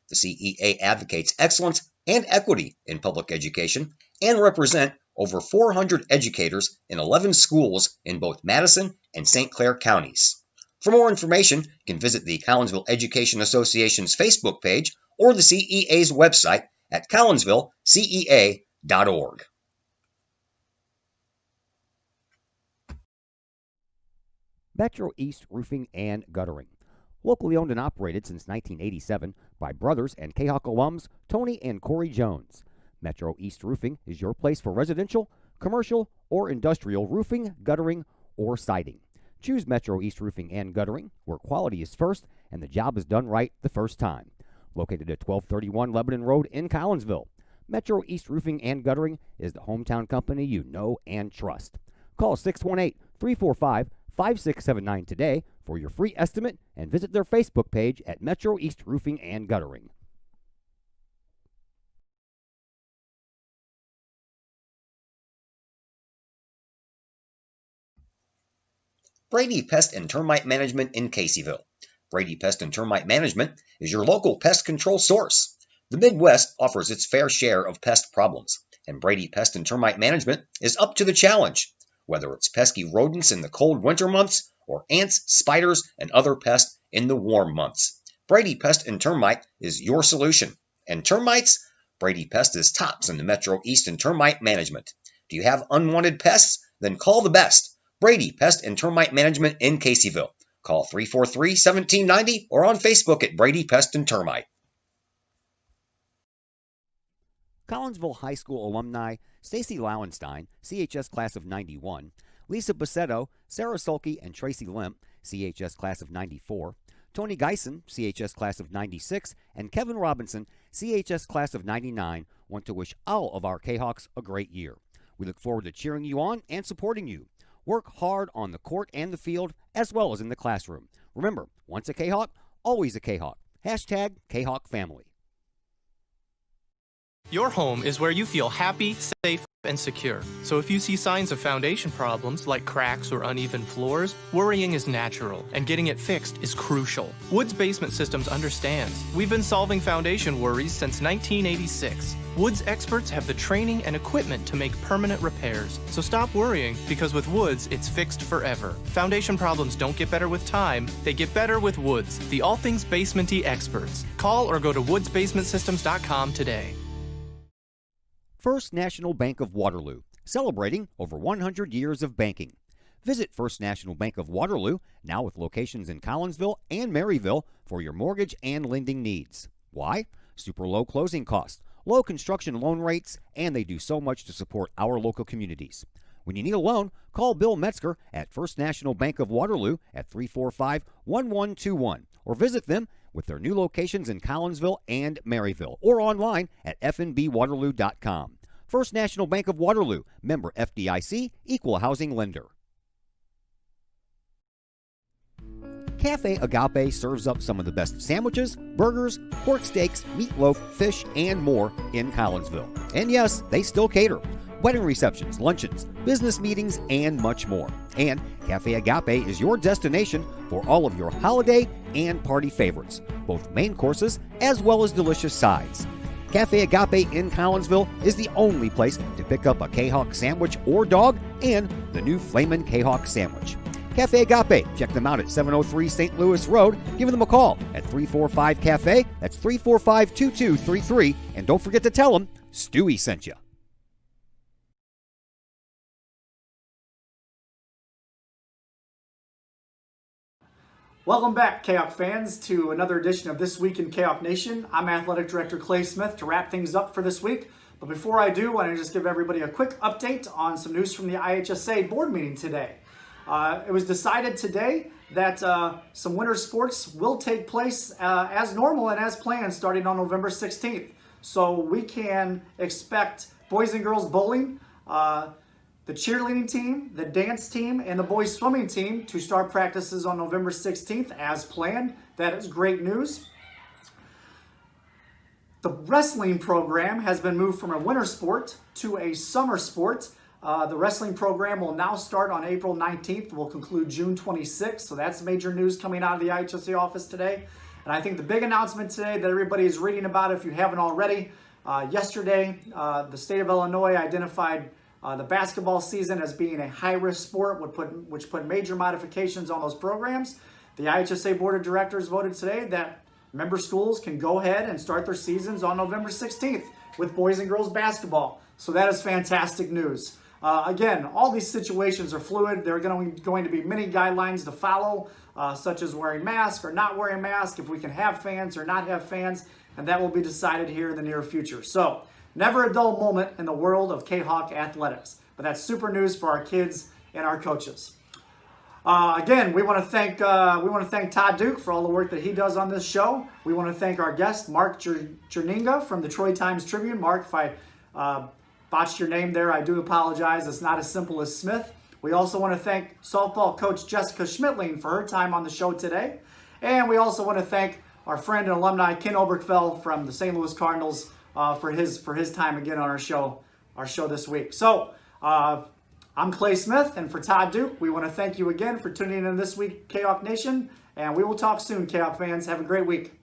The CEA advocates excellence and equity in public education and represent over 400 educators in 11 schools in both Madison and St. Clair counties. For more information, you can visit the Collinsville Education Association's Facebook page or the CEA's website at collinsvillecea.org. Metro East Roofing and Guttering. Locally owned and operated since 1987 by brothers and Kahok alums Tony and Corey Jones. Metro East Roofing is your place for residential, commercial, or industrial roofing, guttering, or siding. Choose Metro East Roofing and Guttering, where quality is first and the job is done right the first time. Located at 1231 Lebanon Road in Collinsville, Metro East Roofing and Guttering is the hometown company you know and trust. Call 618-345-5679 today for your free estimate and visit their Facebook page at Metro East Roofing and Guttering. Brady Pest and Termite Management in Caseyville. Brady Pest and Termite Management is your local pest control source. The Midwest offers its fair share of pest problems, and Brady Pest and Termite Management is up to the challenge. Whether it's pesky rodents in the cold winter months or ants, spiders, and other pests in the warm months, Brady Pest and Termite is your solution. And termites? Brady Pest is tops in the Metro East and Termite Management. Do you have unwanted pests? Then call the best. Brady Pest and Termite Management in Caseyville. Call 343-1790 or on Facebook at Brady Pest and Termite. Collinsville High School alumni Stacy Lauenstein, CHS class of 91, Lisa Bassetto, Sarah Sulke, and Tracy Limp, CHS class of 94, Tony Geisen, CHS class of 96, and Kevin Robinson, CHS class of 99, want to wish all of our Kahawks a great year. We look forward to cheering you on and supporting you. Work hard on the court and the field, as well as in the classroom. Remember, once a Kahawk, always a Kahawk. Hashtag Kahawk Family. Your home is where you feel happy, safe, and secure. So if you see signs of foundation problems like cracks or uneven floors, worrying is natural, and getting it fixed is crucial. Woods Basement Systems understands. We've been solving foundation worries since 1986. Woods experts have the training and equipment to make permanent repairs. So stop worrying, because with Woods, it's fixed forever. Foundation problems don't get better with time, they get better with Woods, the all things basement-y experts. Call or go to woodsbasementsystems.com today. First National Bank of Waterloo, celebrating over 100 years of banking. Visit First National Bank of Waterloo, now with locations in Collinsville and Maryville, for your mortgage and lending needs. Why? Super low closing costs, low construction loan rates, and they do so much to support our local communities. When you need a loan, call Bill Metzger at First National Bank of Waterloo at 345-1121 or visit them with their new locations in Collinsville and Maryville or online at fnbwaterloo.com. First National Bank of Waterloo, member FDIC, equal housing lender. Cafe Agape serves up some of the best sandwiches, burgers, pork steaks, meatloaf, fish, and more in Collinsville. And yes, they still cater. Wedding receptions, luncheons, business meetings, and much more. And Cafe Agape is your destination for all of your holiday and party favorites, both main courses as well as delicious sides. Cafe Agape in Collinsville is the only place to pick up a Kahawk sandwich or dog and the new Flamin' Kahawk sandwich. Cafe Agape. Check them out at 703 St. Louis Road. Give them a call at 345-CAFE. That's 345-2233. And don't forget to tell them Stewie sent you. Welcome back, Kahok fans, to another edition of This Week in Kahok Nation. I'm Athletic Director Clay Smith to wrap things up for this week. But before I do, I want to just give everybody a quick update on some news from the IHSA board meeting today. It was decided today that some winter sports will take place as normal and as planned starting on November 16th. So we can expect boys and girls bowling, the cheerleading team, the dance team, and the boys swimming team to start practices on November 16th as planned. That is great news. The wrestling program has been moved from a winter sport to a summer sport. The wrestling program will now start on April 19th, will conclude June 26th. So that's major news coming out of the IHSA office today. And I think the big announcement today that everybody is reading about, if you haven't already, yesterday, the state of Illinois identified the basketball season as being a high-risk sport, which put major modifications on those programs. The IHSA Board of Directors voted today that member schools can go ahead and start their seasons on November 16th with boys and girls basketball. So that is fantastic news. Again, all these situations are fluid. There are going to be many guidelines to follow, such as wearing masks or not wearing masks, if we can have fans or not have fans, and that will be decided here in the near future. So, never a dull moment in the world of Kahok athletics. But that's super news for our kids and our coaches. Again, we want to thank Todd Duke for all the work that he does on this show. We want to thank our guest, Mark Jerninga from the Troy Times-Tribune. Mark, if I botched your name there, I do apologize. It's not as simple as Smith. We also want to thank softball coach Jessica Schmitling for her time on the show today. And we also want to thank our friend and alumni Ken Oberkfell from the St. Louis Cardinals for his time again on our show this week. So I'm Clay Smith, and for Todd Duke, we want to thank you again for tuning in this week, Kahok Nation, and we will talk soon, Kahok fans. Have a great week.